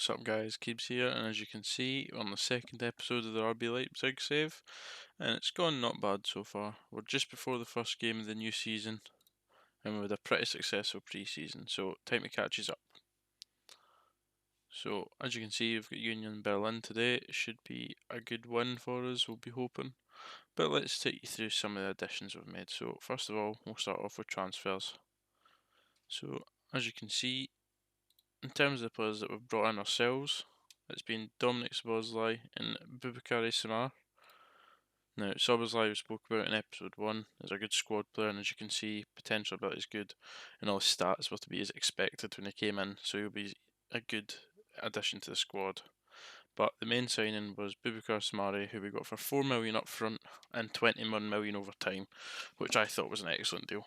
What's up guys, Keebs here, and as you can see, we're on the second episode of the RB Leipzig save, and it's gone not bad so far. We're just before the first game of the new season, and we had a pretty successful pre-season, so time to catch us up. So, as you can see, we've got Union Berlin today. It should be a good win for us, we'll be hoping. But let's take you through some of the additions we've made. So, first of all, we'll start off with transfers. So, as you can see, in terms of the players that we've brought in ourselves, it's been Dominic Szoboszlai and Bubakari Samar. Now, Szoboszlai we spoke about in episode 1 is a good squad player, and as you can see, potential ability is good, and all his stats were to be as expected when he came in, so he'll be a good addition to the squad. But the main signing was Bubakar Samari, who we got for 4 million up front and 21 million over time, which I thought was an excellent deal.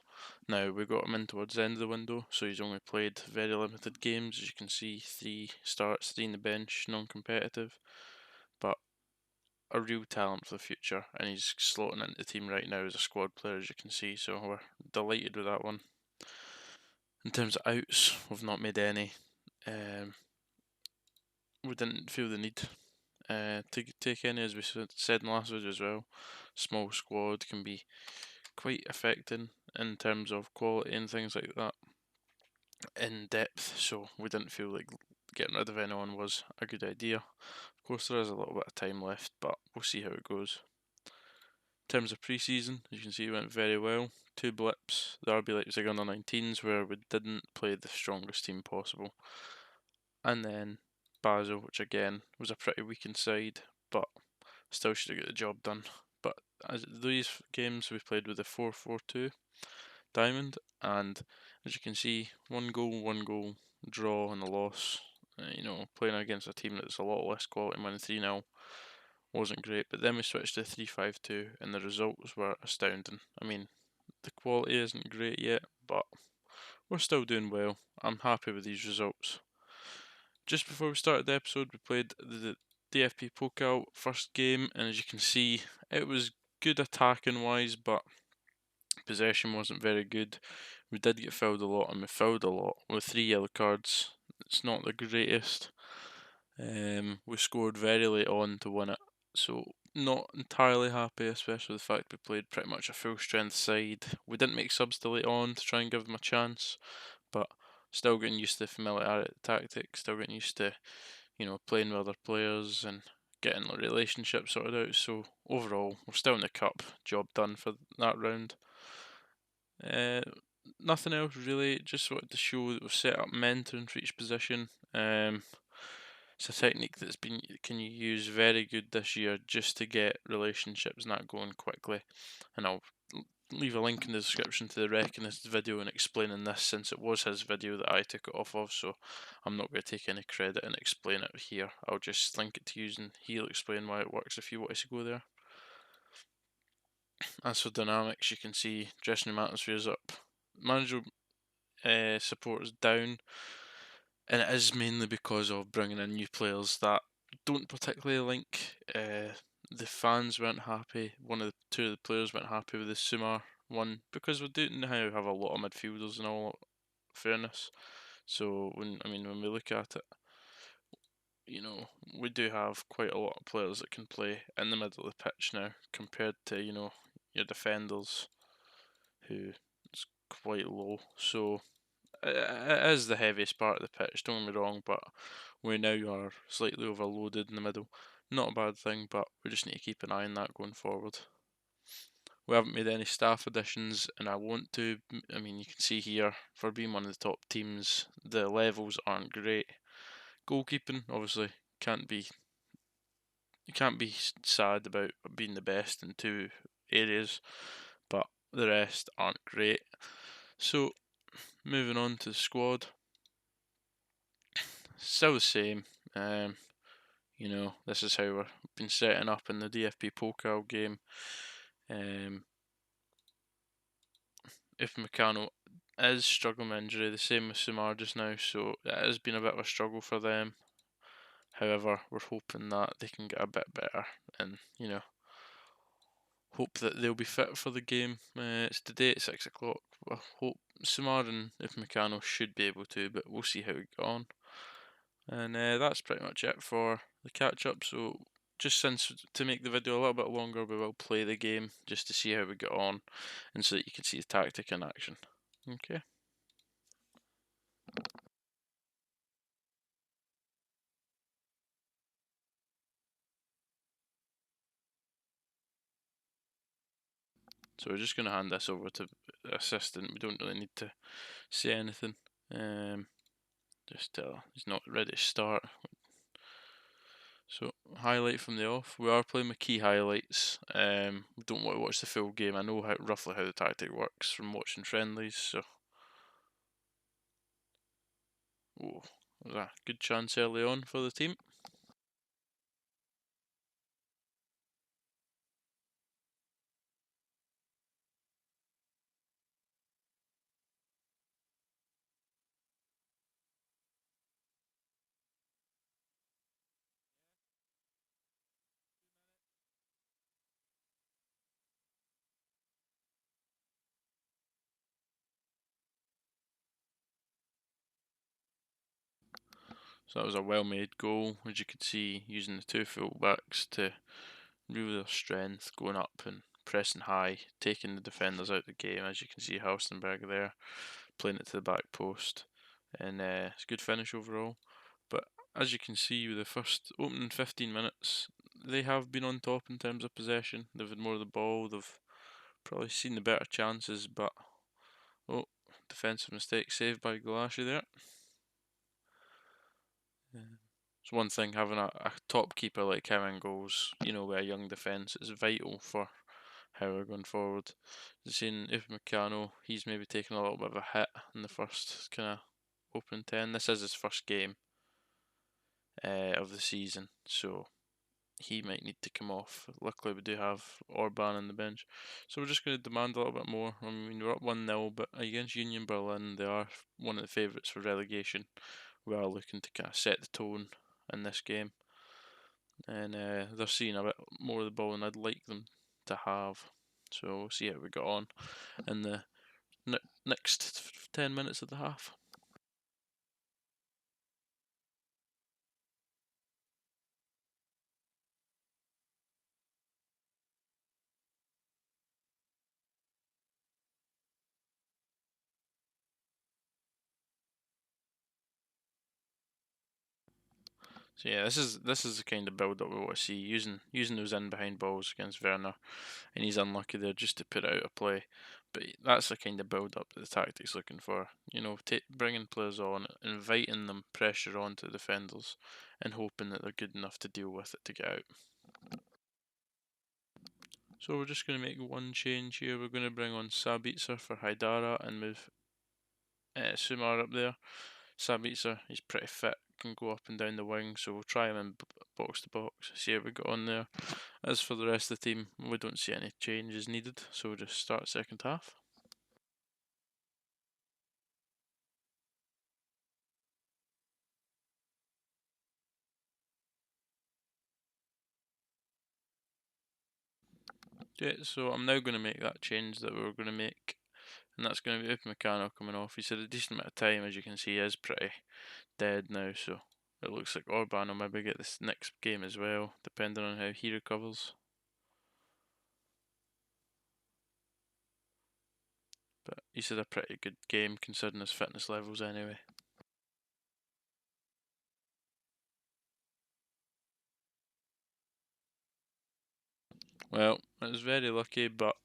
Now, we got him in towards the end of the window, so he's only played very limited games. As you can see, 3 starts, 3 in the bench, non-competitive, but a real talent for the future, and he's slotting into the team right now as a squad player, as you can see, so we're delighted with that one. In terms of outs, we've not made any. We didn't feel the need to take any, as we said in the last video as well. Small squad can be quite affecting in terms of quality and things like that, in depth, so we didn't feel like getting rid of anyone was a good idea. Of course, there is a little bit of time left, but we'll see how it goes. In terms of pre-season, as you can see, it went very well. 2 blips, the RB Leipzig under-19s, where we didn't play the strongest team possible, and then Basel, which again was a pretty weakened side, but still should have got the job done. But as these games we played with the 4-4-2 diamond, and as you can see, one goal, draw, and a loss. Playing against a team that's a lot less quality, winning 3-0 wasn't great. But then we switched to 3-5-2, and the results were astounding. I mean, the quality isn't great yet, but we're still doing well. I'm happy with these results. Just before we started the episode, we played the DFB Pokal first game, and as you can see, it was good attacking wise, but possession wasn't very good. We did get fouled a lot, and we fouled a lot with 3 yellow cards. It's not the greatest. We scored very late on to win it, so not entirely happy, especially with the fact we played pretty much a full strength side. We didn't make subs till late on to try and give them a chance, but still getting used to the familiarity tactics, still getting used to, playing with other players and getting relationships sorted out. So overall, we're still in the cup. Job done for that round. Nothing else really. Just wanted to show that we've set up mentoring for each position. It's a technique that's can you use very good this year just to get relationships and that going quickly. And I'll leave a link in the description to the rec in this video and explaining this, since it was his video that I took it off of, so I'm not going to take any credit and explain it here. I'll just link it to you and he'll explain why it works if you want to go there. As for dynamics, you can see dressing room atmosphere is up, manager support is down, and it is mainly because of bringing in new players that don't particularly link. The fans weren't happy. Two of the players weren't happy with the Sumar one, because we do now have a lot of midfielders in all fairness. So when we look at it, we do have quite a lot of players that can play in the middle of the pitch now, compared to your defenders, who is quite low. So it is the heaviest part of the pitch, don't get me wrong, but we now are slightly overloaded in the middle. Not a bad thing, but we just need to keep an eye on that going forward. We haven't made any staff additions, and I want to. I mean, you can see here, for being one of the top teams, the levels aren't great. Goalkeeping, obviously, you can't be sad about being the best in 2 areas, but the rest aren't great. So, moving on to the squad, still the same. This is how we've been setting up in the DFB Pokal game. If Meccano is struggling with injury, the same with Sumar just now, so it has been a bit of a struggle for them. However, we're hoping that they can get a bit better, and hope that they'll be fit for the game. It's today at 6 o'clock. I hope Sumar and if Meccano should be able to, but we'll see how we get on. And that's pretty much it for the catch up. So just since to make the video a little bit longer, we will play the game just to see how we get on, and so that you can see the tactic in action. Okay. So we're just going to hand this over to the assistant. We don't really need to say anything. Just tell he's not ready to start. So highlight from the off. We are playing with key highlights. We don't want to watch the full game. I know roughly how the tactic works from watching friendlies. So, oh, was a good chance early on for the team. So that was a well-made goal, as you could see, using the two full-backs to really their strength, going up and pressing high, taking the defenders out of the game. As you can see, Halstenberg there, playing it to the back post, and it's a good finish overall. But as you can see, with the first opening 15 minutes, they have been on top in terms of possession. They've had more of the ball, they've probably seen the better chances, but oh, defensive mistake saved by Gulashi there. It's one thing having a top keeper like him in goals, with a young defence is vital for how we're going forward. Seeing Upamecano, he's maybe taken a little bit of a hit in the first kind of opening 10. This is his first game of the season, so he might need to come off. Luckily, we do have Orban on the bench, so we're just going to demand a little bit more. I mean, we're up 1-0, but against Union Berlin, they are one of the favourites for relegation. We are looking to kind of set the tone in this game, and they're seeing a bit more of the ball than I'd like them to have. So we'll see how we get on in the next 10 minutes of the half. So yeah, this is the kind of build up we want to see, using those in behind balls against Werner, and he's unlucky there just to put it out of play. But that's the kind of build up that the tactic's looking for. Bringing players on, inviting them pressure onto the defenders, and hoping that they're good enough to deal with it to get out. So we're just going to make one change here. We're going to bring on Sabitzer for Haidara and move Sumar up there. Sabitzer, he's pretty fit, can go up and down the wing, so we'll try him in box to box, see how we got on there. As for the rest of the team, we don't see any changes needed, so we'll just start second half. Okay, so I'm now going to make that change that we were going to make, and that's going to be Upamecano coming off. He's had a decent amount of time, as you can see, he is pretty dead now, so it looks like Orban will maybe get this next game as well, depending on how he recovers. But he's had a pretty good game considering his fitness levels anyway. Well, it was very lucky, but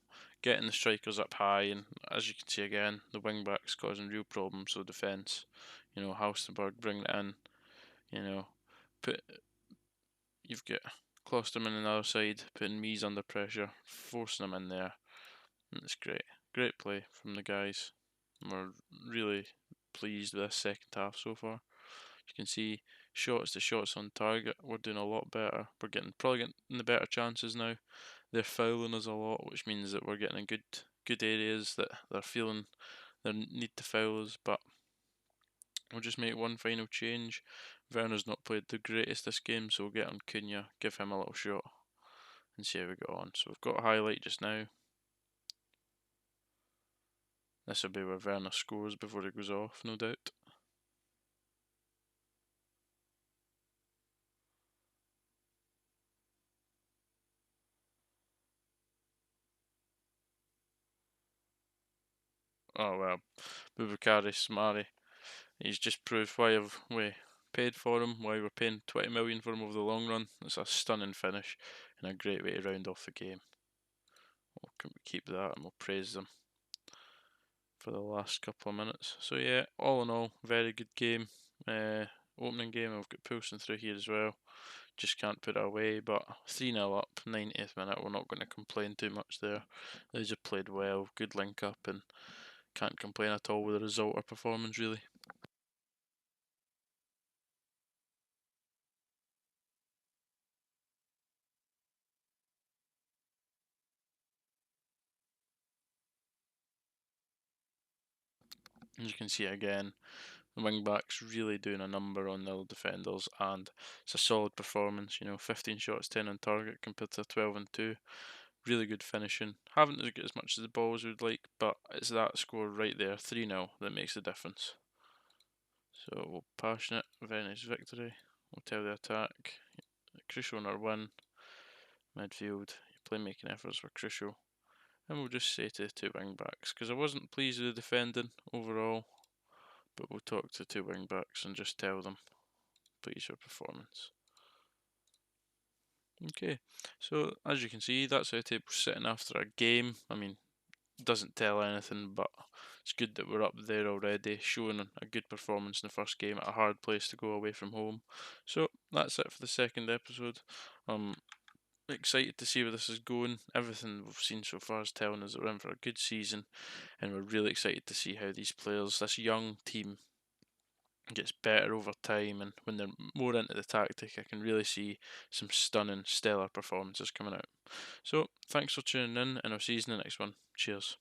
getting the strikers up high, and as you can see again, the wing backs causing real problems for defence. Halstenberg bringing it in. Put you've got Klosterman on the other side, putting Mies under pressure, forcing them in there. And it's great play from the guys. We're really pleased with this second half so far. You can see shots to shots on target. We're doing a lot better. We're probably getting the better chances now. They're fouling us a lot, which means that we're getting in good areas that they're feeling they need to foul us. But we'll just make one final change. Werner's not played the greatest this game, so we'll get on Cunha, give him a little shot, and see how we go on. So we've got a highlight just now. This will be where Werner scores before he goes off, no doubt. Oh well, Bubakari Samari. He's just proved why we paid for him, why we're paying 20 million for him over the long run. It's a stunning finish and a great way to round off the game. We'll keep that and we'll praise them for the last couple of minutes. So yeah, all in all, very good game. Opening game, I've got Poulsen through here as well. Just can't put it away, but 3-0 up, 90th minute, we're not going to complain too much there. They just played well, good link up, and can't complain at all with the result or performance really. As you can see again, the wing backs really doing a number on the defenders, and it's a solid performance. 15 shots, 10 on target compared to 12 and 2. Really good finishing. Haven't got as much as the ball as we'd like, but it's that score right there, 3-0, that makes the difference. So we'll passionate, very nice victory. We'll tell the attack, crucial in our win. Midfield, playmaking efforts were crucial. And we'll just say to the two wing backs, because I wasn't pleased with the defending overall, but we'll talk to the two wing backs and just tell them, please your performance. Okay, so as you can see, that's how the table's sitting after a game. I mean, doesn't tell anything, but it's good that we're up there already, showing a good performance in the first game at a hard place to go away from home. So that's it for the second episode. Excited to see where this is going. Everything we've seen so far is telling us that we're in for a good season, and we're really excited to see how these players, this young team, gets better over time, and when they're more into the tactic, I can really see some stunning, stellar performances coming out. So, thanks for tuning in, and I'll see you in the next one. Cheers.